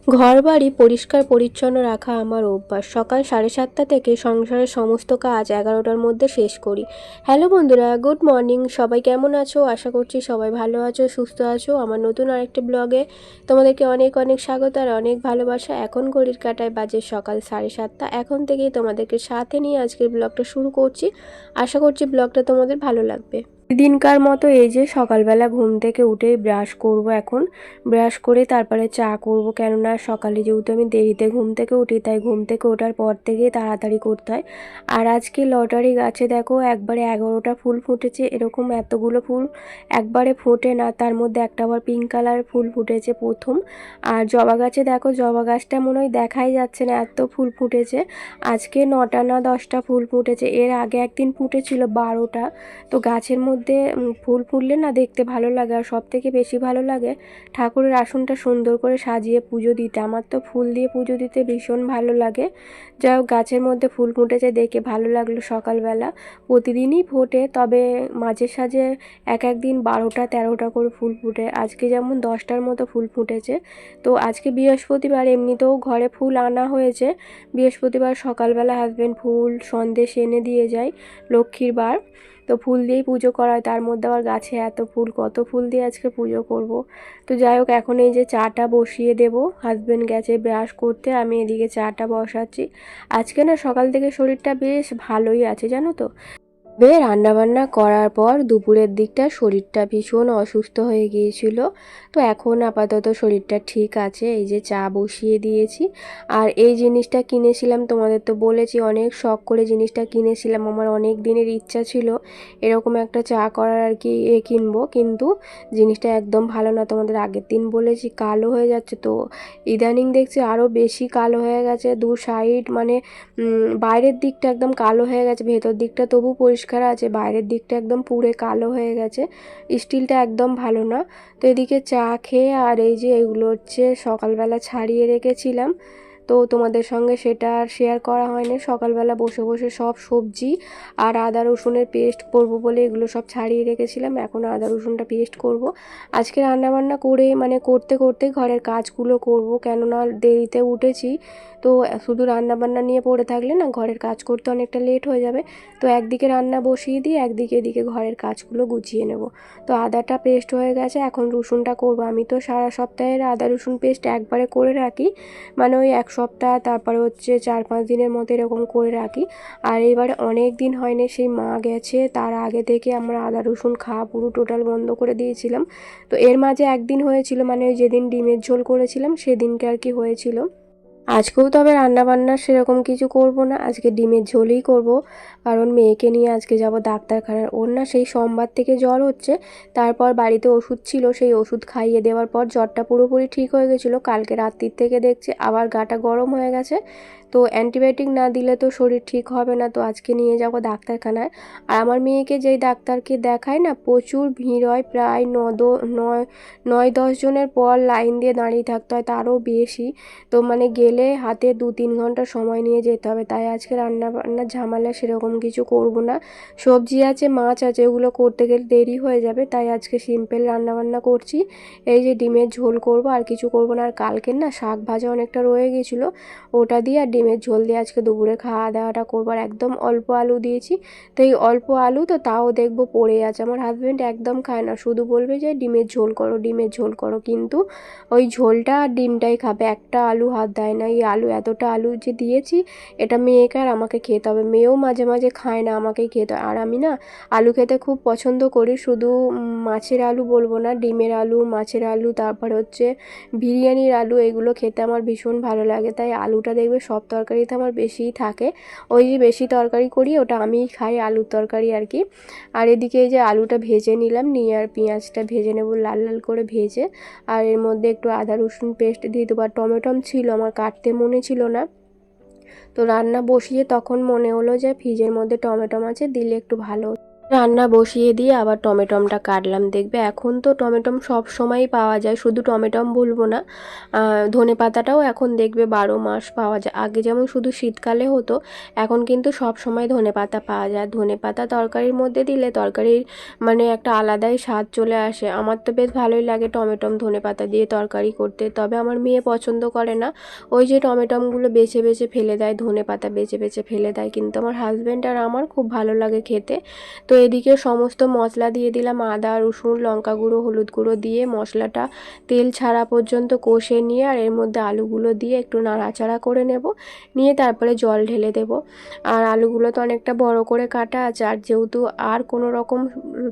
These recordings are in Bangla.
ঘরবাড়ি পরিষ্কার পরিচ্ছন্ন রাখা আমার অভ্যাস। সকাল 7:30 থেকে সংসারের সমস্ত কাজ 11টার মধ্যে শেষ করি। হ্যালো বন্ধুরা, গুড মর্নিং। সবাই কেমন আছো? আশা করছি সবাই ভালো আছো, সুস্থ আছো। আমার নতুন আরেকটি ব্লগে তোমাদেরকে অনেক অনেক স্বাগত আর অনেক ভালোবাসা। এখন ঘড়ির কাঁটায় বাজে সকাল 7:30। এখন থেকেই তোমাদেরকে সাথে নিয়ে আজকের ব্লগটা শুরু করছি। আশা করছি ব্লগটা তোমাদের ভালো লাগবে। দিনকার মতো এই যে সকালবেলা ঘুম থেকে উঠেই ব্রাশ করব। এখন ব্রাশ করে তারপরে চা করব, কেননা সকালে যেহেতু আমি দেরিতে ঘুম থেকে উঠি, তাই ঘুম থেকে ওঠার পর থেকেই তাড়াতাড়ি করতে হয়। আর আজকে লটারি গাছে দেখো একবারে 11টা ফুল ফুটেছে। এরকম এতগুলো ফুল একবারে ফোটে না, তার মধ্যে একটা আবার পিঙ্ক কালার ফুল ফুটেছে প্রথম। আর জবা গাছে দেখো, জবা গাছটা মনে হয় দেখাই যাচ্ছে না, এত ফুল ফুটেছে। আজকে 9টা না 10টা ফুল ফুটেছে। এর আগে একদিন ফুটেছিল 12টা। তো গাছের মধ্যে ফুল ফুটলে না দেখতে ভালো লাগে, আর সবথেকে বেশি ভালো লাগে ঠাকুরের আসনটা সুন্দর করে সাজিয়ে পুজো দিতে। আমার তো ফুল দিয়ে পুজো দিতে ভীষণ ভালো লাগে। যাই হোক, গাছের মধ্যে ফুল ফুটেছে দেখে ভালো লাগলো সকালবেলা। প্রতিদিনই ফোটে, তবে মাঝে সাঝে এক একদিন 12টা 13টা করে ফুল ফুটে। আজকে যেমন 10টার মতো ফুল ফুটেছে। তো আজকে বৃহস্পতিবার, এমনিতেও ঘরে ফুল আনা হয়েছে। বৃহস্পতিবার সকালবেলা হাজব্যান্ড ফুল সন্দেশ এনে দিয়ে যায়, লক্ষ্মীর বার। তো ফুল দিয়েই পুজো করা হয়, তার মধ্যে আবার গাছে এত ফুল, কত ফুল দিয়ে আজকে পুজো করব। তো যাই হোক, এখন এই যে চাটা বসিয়ে দেব। হাজব্যান্ড গেছে ব্রাশ করতে, আমি এদিকে চাটা বসাচ্ছি। আজকে না সকাল থেকে শরীরটা বেশ ভালোই আছে জানো তো। রান্নাবান্না করার পর দুপুরের দিকটা শরীরটা ভীষণ অসুস্থ হয়ে গিয়েছিল। তো এখন আপাতত শরীরটা ঠিক আছে। এই যে চা বসিয়ে দিয়েছি। আর এই জিনিসটা কিনেছিলাম, তোমাদের তো বলেছি অনেক শখ করে জিনিসটা কিনেছিলাম। আমার অনেক দিনের ইচ্ছা ছিল এরকম একটা চা করার আর কি কিনবো, কিন্তু জিনিসটা একদম ভালো না। তোমাদের আগের দিন বলেছি কালো হয়ে যাচ্ছে, তো ইদানিং দেখছি আরও বেশি কালো হয়ে গেছে। দু সাইড মানে বাইরের দিকটা একদম কালো হয়ে গেছে, ভেতর দিকটা তবু পরিষ্কার আছে, বাইরের দিকটা একদম পুরো কালো হয়ে গেছে। স্টিলটা একদম ভালো না। তো এদিকে চা খেয়ে আর এই যে এগুলো হচ্ছে সকালবেলা ছাড়িয়ে রেখেছিলাম, তো তোমাদের সঙ্গে সেটা আর শেয়ার করা হয়নি। সকালবেলা বসে বসে সব সবজি আর আদা রসুনের পেস্ট করব বলে এগুলো সব ছাড়িয়ে রেখেছিলাম। এখন আদা রসুনটা পেস্ট করব। আজকে রান্নাবান্না করে মানে করতে করতে ঘরের কাজগুলো করব, কেননা দেরিতে উঠেছি। তো শুধু রান্নাবান্না নিয়ে পড়ে থাকলে না ঘরের কাজ করতে অনেকটা লেট হয়ে যাবে। তো একদিকে রান্না বসিয়ে দিয়ে একদিকে এদিকে ঘরের কাজগুলো গুছিয়ে নেব। তো আদাটা পেস্ট হয়ে গেছে, এখন রসুনটা করব। আমি তো সারা সপ্তাহের আদা রসুন পেস্ট একবারে করে রাখি, মানে ওই এক সপ্তাহ, তারপরে হচ্ছে 4-5 দিনের মতো এরকম করে রাখি। আর এবারে অনেক দিন হয়নি, সেই মা গেছে তার আগে থেকে আমরা আদা রসুন খাওয়া পুরো টোটাল বন্ধ করে দিয়েছিলাম। তো এর মাঝে একদিন হয়েছিল, মানে ওই যেদিন ডিমের ঝোল করেছিলাম সেদিনকে আর কি হয়েছিল। আজকেও তবে রান্নাবান্না সেরকম কিছু করব না, আজকে ডিমের ঝোলই করব। কারণ মেয়েকে নিয়ে আজকে যাব ডাক্তারখানার। ওর না সেই সোমবার থেকে জ্বর হচ্ছে। তারপর বাড়িতে ওষুধ ছিল, সেই ওষুধ খাইয়ে দেওয়ার পর জ্বরটা পুরোপুরি ঠিক হয়ে গেছিলো। কালকে রাত্রির থেকে দেখছি আবার গাটা গরম হয়ে গেছে। তো অ্যান্টিবায়োটিক না দিলে তো শরীর ঠিক হবে না। তো আজকে নিয়ে যাব ডাক্তারখানায়। আর আমার মেয়েকে যেই ডাক্তারকে দেখায় না, প্রচুর ভিড় হয়, প্রায় 9-10 জনের পর লাইন দিয়ে দাঁড়িয়ে থাকতে হয়, তারও বেশি। তো মানে গেলে হাতে 2-3 ঘন্টা সময় নিয়ে যেতে হবে। তাই আজকে রান্না বান্নার ঝামেলা সেরকম কিছু করব না। সবজি আছে, মাছ আছে, ওগুলো করতে গেলে দেরি হয়ে যাবে, তাই আজকে সিম্পল রান্নাবান্না করছি। এই যে ডিমের ঝোল করব, আর কিছু করব না। আর কালকের না শাক ভাজা অনেকটা রয়ে গেছিলো, ওটা দিয়ে আর ডিমের ঝোল দিয়ে আজকে দুপুরে খাওয়া দাওয়াটা করবো। আর একদম অল্প আলু দিয়েছি। তো এই অল্প আলু তো তাও দেখবো পড়ে আছে। আমার হাজব্যান্ড একদম খায় না, শুধু বলবে যে ডিমের ঝোল করো, ডিমের ঝোল করো, কিন্তু ওই ঝোলটা আর ডিমটাই খাবে, একটা আলু হাত দেয় না। এই আলু, এতটা আলু যে দিয়েছি, এটা মেয়েকে আর আমাকে খেতে হবে। মেয়েও মাঝে মাঝে খায় না, আমাকেই খেতে হয়। আর আমি না আলু খেতে খুব পছন্দ করি, শুধু মাছের আলু বলবো না, ডিমের আলু, মাছের আলু, তারপর হচ্ছে বিরিয়ানির আলু, এগুলো খেতে আমার ভীষণ ভালো লাগে। তাই আলুটা দেখবে সব তরকারিতে আমার বেশিই থাকে। ওই যে বেশি তরকারি করি ওটা আমিই খাই, আলুর তরকারি আর কি। আর এদিকে এই যে আলুটা ভেজে নিলাম, নিয়ে আর পেঁয়াজটা ভেজে নেব লাল লাল করে ভেজে। আর এর মধ্যে একটু আদা রসুন পেস্ট দিয়ে দেবো। আর টমেটম ছিল আমার, কাটতে মনে ছিল না। তো রান্না বসিয়ে তখন মনে হলো যে ফ্রিজের মধ্যে টমেটম আছে, দিলে একটু ভালো। রান্না বসিয়ে দিয়ে আবার টমেটোমটা কাটলাম। দেখবে এখন তো টমেটোম সব সময়ই পাওয়া যায়, শুধু টমেটোম বলবো না, ধনে পাতাটাও এখন দেখবে 12 মাস পাওয়া যায়। আগে যেমন শুধু শীতকালে হতো, এখন কিন্তু সব সময় ধনে পাতা পাওয়া যায়। ধনে পাতা তরকারির মধ্যে দিলে তরকারির মানে একটা আলাদাই স্বাদ চলে আসে। আমার তো বেশ ভালোই লাগে টমেটোম ধনে পাতা দিয়ে তরকারি করতে, তবে আমার মেয়ে পছন্দ করে না। ওই যে টমেটোমগুলো বেছে বেছে ফেলে দেয়, ধনে পাতা বেছে বেছে ফেলে দেয়, কিন্তু আমার হাজব্যান্ড আর আমার খুব ভালো লাগে খেতে। তো এদিকে সমস্ত মশলা দিয়ে দিলাম, আদা রসুন লঙ্কা গুঁড়ো হলুদ গুঁড়ো দিয়ে মশলাটা তেল ছাড়া পর্যন্ত কষে নিয়ে আর এর মধ্যে আলুগুলো দিয়ে একটু নাড়াচাড়া করে নেব, নিয়ে তারপরে জল ঢেলে দেব। আর আলুগুলো তো অনেকটা বড় করে কাটা আছে, আর যেহেতু আর কোনো রকম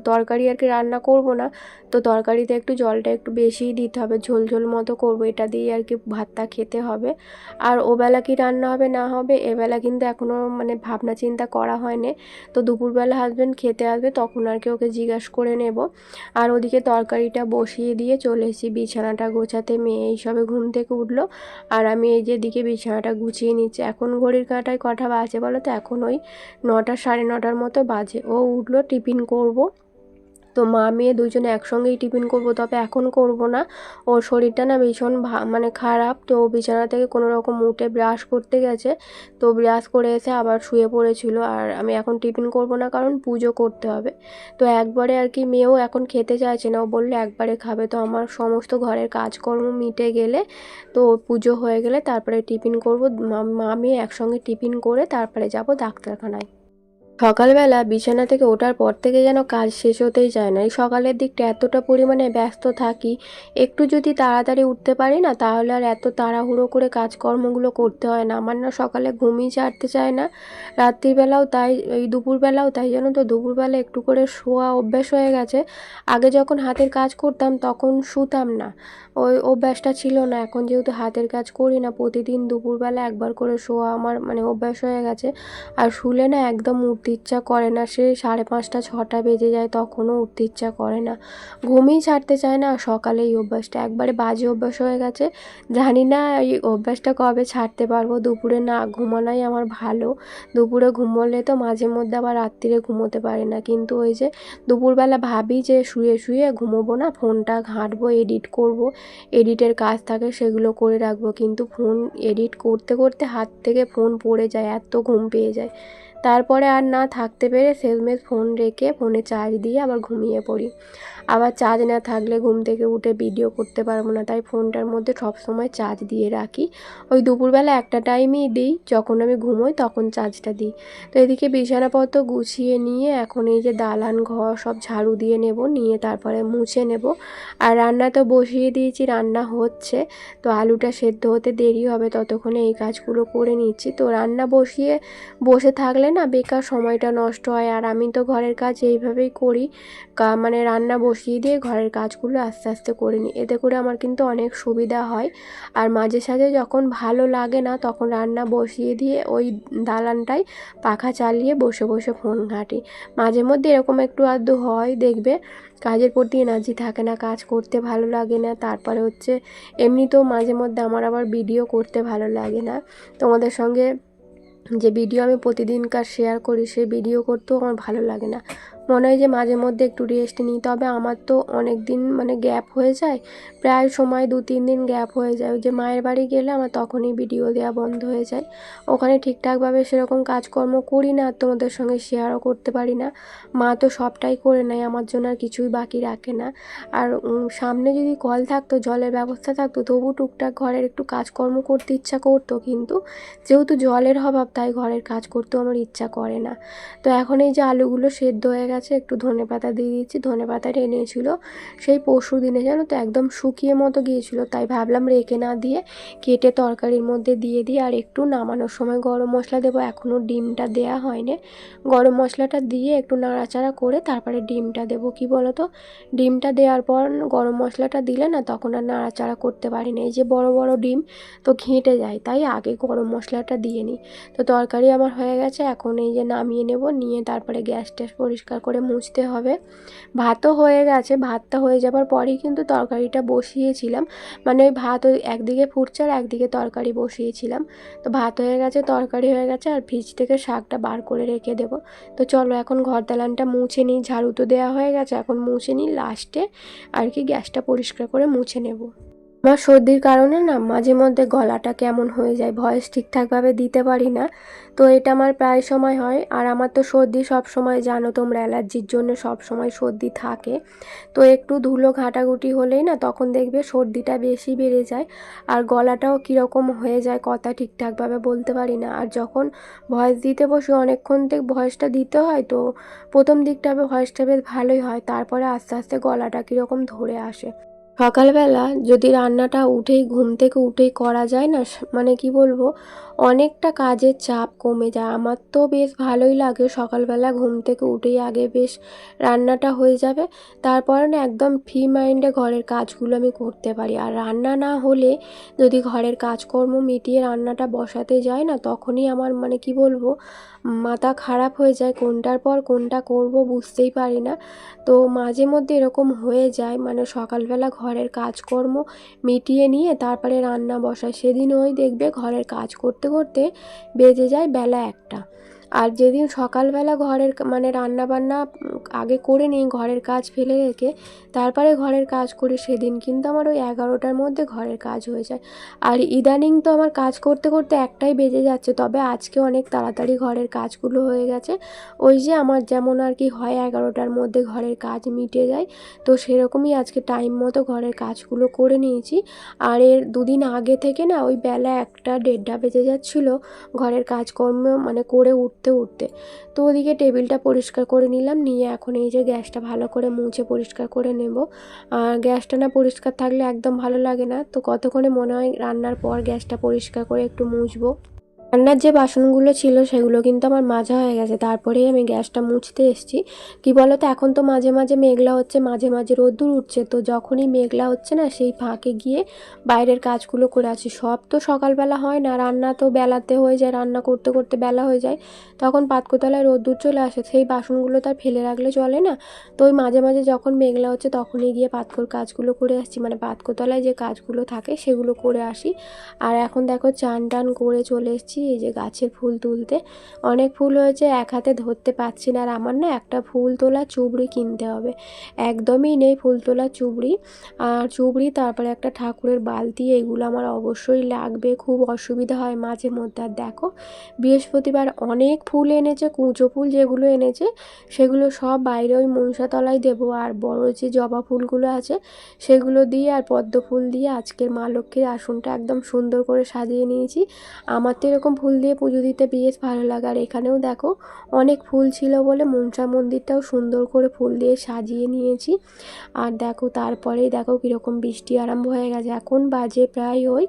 তরকারি আর কি রান্না করব না, তো তরকারিতে একটু জলটা একটু বেশিই দিতে হবে, ঝোল ঝোল মতো করব, এটা দিয়ে আর কি ভাতটা খেতে হবে। আর ওবেলা কি রান্না হবে না হবে এবেলা কিন্তু এখনও মানে ভাবনা চিন্তা করা হয়নি। তো দুপুরবেলা হাজব্যান্ড খেতে আসবে, তখন আর কি ওকে জিজ্ঞাসা করে নেব। আর ওদিকে তরকারিটা বসিয়ে দিয়ে চলে এসেছি বিছানাটা গোছাতে। মেয়ে এইসবে ঘুম থেকে উঠলো, আর আমি এই যে দিকে বিছানাটা গুছিয়ে নিচ্ছি। এখন ঘড়ির কাঁটায় কটা বাজে বলো তো? এখন ওই 9টা সাড়ে 9টার মতো বাজে। ও উঠলো, টিফিন করব। তো মা মেয়ে দুজনে একসঙ্গেই টিফিন করব, তবে এখন করব না। ওর শরীরটা না ভীষণ মানে খারাপ, তো বিছানা থেকে কোনো রকম উঠে ব্রাশ করতে গেছে, তো ব্রাশ করে এসে আবার শুয়ে পড়েছিল। আর আমি এখন টিফিন করব না, কারণ পুজো করতে হবে। তো একবারে আর কি মেয়েও এখন খেতে চাইছে না, ও বললে একবারে খাবে। তো আমার সমস্ত ঘরের কাজকর্ম মিটে গেলে, তো পুজো হয়ে গেলে তারপরে টিফিন করব। মা মেয়ে একসঙ্গে টিফিন করে তারপরে যাব ডাক্তারখানায়। সকালবেলা বিছানা থেকে ওঠার পর থেকে যেন কাজ শেষ হতেই চায় না। এই সকালের দিকটা এতটা পরিমাণে ব্যস্ত থাকি, একটু যদি তাড়াতাড়ি উঠতে পারি না, তাহলে আর এত তাড়াহুড়ো করে কাজকর্মগুলো করতে হয় না। আমার না সকালে ঘুমই ছাড়তে চায় না, রাত্রিবেলাও তাই, এই দুপুরবেলাও তাই। জানো তো, দুপুরবেলা একটু করে শোয়া অভ্যাস হয়ে গেছে। আগে যখন হাতের কাজ করতাম তখন শুতাম না, ওই অভ্যাসটা ছিল না। এখন যেহেতু হাতের কাজ করি না, প্রতিদিন দুপুরবেলা একবার করে শোয়া আমার মানে অভ্যাস হয়ে গেছে। আর শুলে না একদম উঠতে ইচ্ছা করে না, সে 5:30 6টা বেজে যায় তখনও উঠতে ইচ্ছা করে না, ঘুমই ছাড়তে চায় না। আর সকালে এই অভ্যাসটা একবারে বাজে অভ্যাস হয়ে গেছে। জানি না এই অভ্যাসটা কবে ছাড়তে পারবো। দুপুরে না ঘুমানোই আমার ভালো, দুপুরে ঘুমোলে তো মাঝে মধ্যে আবার রাত্রিরে ঘুমোতে পারি না। কিন্তু ওই যে দুপুরবেলা ভাবি যে শুয়ে শুয়ে ঘুমোবো না, ফোনটা ঘাঁটবো, এডিট করব, এডিটের কাজ থাকে সেগুলো করে রাখবো, কিন্তু ফোন এডিট করতে করতে হাত থেকে ফোন পড়ে যায়, এত ঘুম পেয়ে যায়। তারপরে আর না থাকতে পেরে শেষমেশ ফোন রেখে ফোনে চার্জ দিয়ে আবার ঘুমিয়ে পড়ি। আবার চার্জ না থাকলে ঘুম থেকে উঠে ভিডিও করতে পারবো না, তাই ফোনটার মধ্যে সবসময় চার্জ দিয়ে রাখি। ওই দুপুরবেলা একটা টাইমেই দিই, যখন আমি ঘুমোই তখন চার্জটা দিই। তো এদিকে বিছানাপত্র গুছিয়ে নিয়ে এখন এই যে দালান ঘর সব ঝাড়ু দিয়ে নেব, নিয়ে তারপরে মুছে নেব। আর রান্না তো বসিয়ে দিয়েছি, রান্না হচ্ছে। তো আলুটা সেদ্ধ হতে দেরি হবে, ততক্ষণে এই কাজগুলো করে নিচ্ছি। তো রান্না বসিয়ে বসে থাকলে না বেকার সময়টা নষ্ট হয়। আর আমি তো ঘরের কাজ এইভাবেই করি, মানে রান্না বসিয়ে দিয়ে ঘরের কাজগুলো আস্তে আস্তে করে নিই, এতে করে আমার কিন্তু অনেক সুবিধা হয়। আর মাঝে সাঝে যখন ভালো লাগে না, তখন রান্না বসিয়ে দিয়ে ওই দালানটায় পাখা চালিয়ে বসে বসে ফোন ঘাঁটি। মাঝে মধ্যে এরকম একটু আধটু হয়, দেখবে কাজের প্রতি এনার্জি থাকে না, কাজ করতে ভালো লাগে না। তারপরে হচ্ছে এমনিতেও মাঝে মধ্যে আমার আবার ভিডিও করতে ভালো লাগে না। তোমাদের সঙ্গে যে ভিডিও আমি প্রতিদিনকার শেয়ার করি, সেই ভিডিও করতেও আমার ভালো লাগে না। মনে হয় যে মাঝে মধ্যে একটু রেস্ট নিই। তবে আমার তো অনেক দিন মানে গ্যাপ হয়ে যায়, প্রায় সময় 2-3 দিন গ্যাপ হয়ে যায়। ওই যে মায়ের বাড়ি গেলে আমার তখনই ভিডিও দেওয়া বন্ধ হয়ে যায়, ওখানে ঠিকঠাকভাবে সেরকম কাজকর্ম করি না, আর তোমাদের সঙ্গে শেয়ারও করতে পারি না। মা তো সবটাই করে নেয়, আমার জন্য আর কিছুই বাকি রাখে না। আর সামনে যদি কল থাকতো, জলের ব্যবস্থা থাকতো, তবু টুকটাক ঘরের একটু কাজকর্ম করতে ইচ্ছা করতো, কিন্তু যেহেতু জলের অভাব, তাই ঘরের কাজ করতেও আমার ইচ্ছা করে না। তো এখন এই যে আলুগুলো সেদ্ধ হয়ে গেছে, একটু ধনেপাতা দিয়ে দিচ্ছি। ধনেপাতাটা এনেছিল সেই পরশু দিনে, জানো তো, একদম শুকিয়ে মতো গিয়েছিল, তাই ভাবলাম রেখে না দিয়ে কেটে তরকারির মধ্যে দিয়ে দিই। আর একটু নামানোর সময় গরম মশলা দেবো, এখনও ডিমটা দেয়া হয়নি। গরম মশলাটা দিয়ে একটু নাড়াচাড়া করে তারপরে ডিমটা দেবো। কি বলো তো, ডিমটা দেওয়ার পর গরম মশলাটা দিলে না তখন আর নাড়াচাড়া করতে পারি না, এই যে বড় বড় ডিম তো ঘেঁটে যায়, তাই আগে গরম মশলাটা দিয়ে নিই। তো তরকারি আমার হয়ে গেছে, এখন এই যে নামিয়ে নেব, নিয়ে তারপরে গ্যাস ট্যাস পরিষ্কার করে মুছতে হবে। ভাতও হয়ে গেছে, ভাতটা হয়ে যাবার পরেই কিন্তু তরকারিটা বসিয়েছিলাম, মানে ওই ভাত ওই একদিকে ফুটছে আর একদিকে তরকারি বসিয়েছিলাম। তো ভাত হয়ে গেছে, তরকারি হয়ে গেছে, আর ফ্রিজ থেকে শাকটা বার করে রেখে দেবো। তো চলো এখন ঘর দালানটা মুছে নিই, ঝাড়ু তো দেওয়া হয়ে গেছে, এখন মুছে নিই, লাস্টে আর কি গ্যাসটা পরিষ্কার করে মুছে নেব। আমার সর্দির কারণে না মাঝে মধ্যে গলাটা কেমন হয়ে যায়, ভয়েস ঠিকঠাকভাবে দিতে পারি না। তো এটা আমার প্রায় সময় হয়, আর আমার তো সর্দি সব সময়, জানো তোমরা, অ্যালার্জির জন্য সব সময় সর্দি থাকে। তো একটু ধুলো ঘাটাঘুটি হলেই না তখন দেখবে সর্দিটা বেশি বেড়ে যায়, আর গলাটাও কীরকম হয়ে যায়, কথা ঠিকঠাকভাবে বলতে পারি না। আর যখন ভয়েস দিতে বসে অনেকক্ষণ থেকে ভয়েসটা দিতে হয়, তো প্রথম দিকটা ভয়েসটা বেশ ভালোই হয়, তারপরে আস্তে আস্তে গলাটা কীরকম ধরে আসে। সকালবেলা যদি রান্নাটা ঘুম থেকে উঠেই করা যায় না, মানে কি বলবো, অনেকটা কাজের চাপ কমে যায়। আমার তো বেশ ভালোই লাগে সকালবেলা ঘুম থেকে উঠেই আগে বেশ রান্নাটা হয়ে যাবে, তারপরে না একদম ফ্রি মাইন্ডে ঘরের কাজগুলো আমি করতে পারি। আর রান্না না হলে যদি ঘরের কাজকর্ম মিটিয়ে রান্নাটা বসাতে যায় না, তখনই আমার মানে কি বলবো, মাথা খারাপ হয়ে যায়, কোনটার পর কোনটা করব বুঝতেই পারি না। তো মাঝে মধ্যে এরকম হয়ে যায়, মানে সকালবেলা ঘরের কাজকর্ম মিটিয়ে নিয়ে তারপরে রান্না বসায়, সেদিন ওই দেখবে ঘরের কাজ করতে করতে বেজে যায় বেলা 1টা। আর যেদিন সকালবেলা ঘরের মানে রান্নাবান্না আগে করে নিই, ঘরের কাজ ফেলে রেখে তারপরে ঘরের কাজ করি, সেদিন কিন্তু আমার ওই 11টার মধ্যে ঘরের কাজ হয়ে যায়। আর ইদানিং তো আমার কাজ করতে করতে 1টাই বেজে যাচ্ছে, তবে আজকে অনেক তাড়াতাড়ি ঘরের কাজগুলো হয়ে গেছে। ওই যে আমার যেমন আর কি হয় 11টার মধ্যে ঘরের কাজ মিটে যায়, তো সেরকমই আজকে টাইম মতো ঘরের কাজগুলো করে নিয়েছি। আর এর দুদিন আগে থেকে না ওই বেলা 1টা 1:30 বেজে যাচ্ছিলো ঘরের কাজকর্ম মানে করে উঠতে উঠতে। তো ওদিকে টেবিলটা পরিষ্কার করে নিলাম, নিয়ে এখন এই যে গ্যাসটা ভালো করে মুছে পরিষ্কার করে নেব। আর গ্যাসটা না পরিষ্কার থাকলে একদম ভালো লাগে না, তো কতক্ষণে মনে হয় রান্নার পর গ্যাসটা পরিষ্কার করে একটু মুছবো। রান্নার যে বাসনগুলো ছিল সেগুলো কিন্তু আমার মাজা হয়ে গেছে, তারপরেই আমি গ্যাসটা মুছতে এসেছি। কি বলো তো, এখন তো মাঝে মাঝে মেঘলা হচ্ছে, মাঝে মাঝে রোদ্দুর উঠছে, তো যখনই মেঘলা হচ্ছে না সেই ফাঁকে গিয়ে বাইরের কাজগুলো করে আছি। সব তো সকালবেলা হয় না, রান্না তো বেলাতে হয়ে যায়, রান্না করতে করতে বেলা হয়ে যায়, তখন পাতকোতলায় রোদ্দুর চলে আসে, সেই বাসনগুলো তার ফেলে রাখলে চলে না। তো ওই মাঝে মাঝে যখন মেঘলা হচ্ছে তখনই গিয়ে পাতকোর কাজগুলো করে আসছি, মানে পাতকোতলায় যে কাজগুলো থাকে সেগুলো করে আসি। আর এখন দেখো চান টান করে চলে এসেছি এই যে গাছের ফুল তুলতে। অনেক ফুল হয়েছে, এক হাতে ধরতে পারছি না, আর আমার না একটা ফুল তোলা চুবড়ি কিনতে হবে, একদমই নেই ফুল তোলা চুবড়ি। আর চুবড়ি, তারপরে একটা ঠাকুরের বালতি, এগুলো আমার অবশ্যই লাগবে, খুব অসুবিধা হয় মাঝে মধ্যে। আর দেখো বৃহস্পতিবার অনেক ফুল এনেছে, কুঁচো ফুল যেগুলো এনেছে সেগুলো সব বাইরে ওই মনসাতলায় দেবো, আর বড় যে জবা ফুলগুলো আছে সেগুলো দিয়ে আর পদ্ম ফুল দিয়ে আজকের মা লক্ষ্মীর আসনটা একদম সুন্দর করে সাজিয়ে নিয়েছি। আমার তো এরকম ফুল দিয়ে পুজো দিতে বেশ ভালো লাগে। আর এখানেও দেখো অনেক ফুল ছিল বলে মনসা মন্দিরটাও সুন্দর করে ফুল দিয়ে সাজিয়ে নিয়েছি। আর দেখো তারপরেই দেখো কীরকম বৃষ্টি আরম্ভ হয়ে গেছে, এখন বাজে প্রায় ওই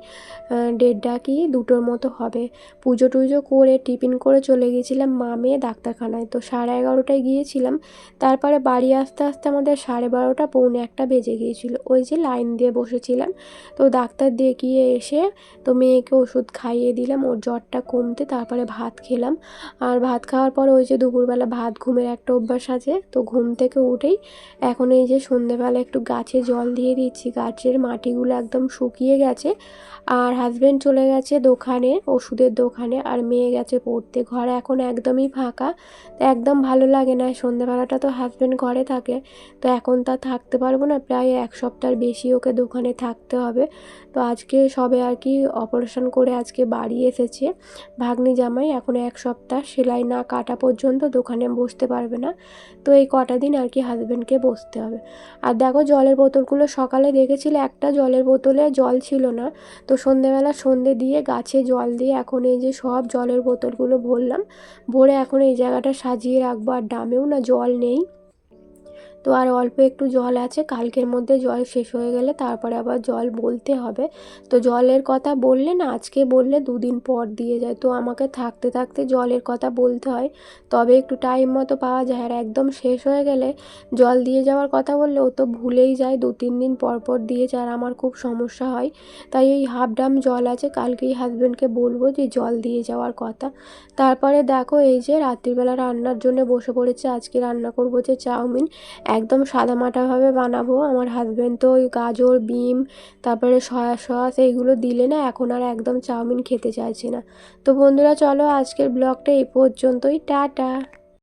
1:30 কি 2টোর মতো হবে। পুজো টুজো করে টিফিন করে চলে গিয়েছিলাম মা মেয়ে ডাক্তারখানায়, তো 11:30টায় গিয়েছিলাম, তারপরে বাড়ি আসতে আসতে আমাদের 12:30 পৌনে 1টা বেজে গিয়েছিলো, ওই যে লাইন দিয়ে বসেছিলাম। তো ডাক্তার দেখিয়ে এসে তো মেয়েকে ওষুধ খাইয়ে দিলাম ওর জ্বরটা কমতে, তারপরে ভাত খেলাম। আর ভাত খাওয়ার পর ওই যে দুপুরবেলা ভাত ঘুমের একটা অভ্যাস আছে, তো ঘুম থেকে উঠেই এখন এই যে সন্ধেবেলা একটু গাছে জল দিয়ে দিচ্ছি, গাছের মাটিগুলো একদম শুকিয়ে গেছে। আর হাজব্যান্ড চলে গেছে দোকানে, ওষুধের দোকানে, আর মেয়ে গেছে পড়তে, ঘরে এখন একদমই ফাঁকা, তো একদম ভালো লাগে না। সন্ধেবেলাটা তো হাজব্যান্ড ঘরে থাকে, তো এখন তা থাকতে পারবো না, প্রায় 1 সপ্তাহের বেশি ওকে দোকানে থাকতে হবে। তো আজকে সবে আর কি অপারেশন করে আজকে বাড়ি এসেছে ভাগ্নি জামাই, এখন 1 সপ্তাহ সেলাই না কাটা পর্যন্ত দোকানে বসতে পারবে না। তো এই কটা দিন আর কি হাজব্যান্ডকে বসতে হবে। আর দেখো জলের বোতলগুলো সকালে দেখেছিলে একটা জলের বোতলে জল ছিল না, তো সন্ধেবেলা সন্ধে দিয়ে গাছে জল দিয়ে এখন এই যে সব জলের বোতলগুলো ভরলাম, ভরে এখন এই জায়গাটা সাজিয়ে রাখবো। আর ড্রামেও না জল নেই, তো আর অল্প একটু জল আছে, কালকের মধ্যে জল শেষ হয়ে গেলে তারপরে আবার জল বলতে হবে। তো জলের কথা বললে না, আজকে বললে 2 দিন পর দিয়ে যায়, তো আমাকে থাকতে থাকতে জলের কথা বলতে হয়, তবে একটু টাইম মতো পাওয়া যায়। আর একদম শেষ হয়ে গেলে জল দিয়ে যাওয়ার কথা বললে ও তো ভুলেই যায়, 2-3 দিন পর পর দিয়ে যায়, আর আমার খুব সমস্যা হয়। তাই এই হাফ ড্রাম জল আছে, কালকেই হাজব্যান্ডকে বলবো যে জল দিয়ে যাওয়ার কথা। তারপরে দেখো এই যে রাত্রিবেলা রান্নার জন্য বসে পড়েছে। আজকে রান্না করবো যে চাউমিন, একদম সাদামাটাভাবে বানাবো। আমার হাজব্যান্ড তো ওই গাজর, বিম, তারপরে সয়া সস এইগুলো দিলে না এখন আর একদম চাউমিন খেতে চাইছে না। তো বন্ধুরা চলো আজকের ব্লগটা এই পর্যন্তই, টাটা।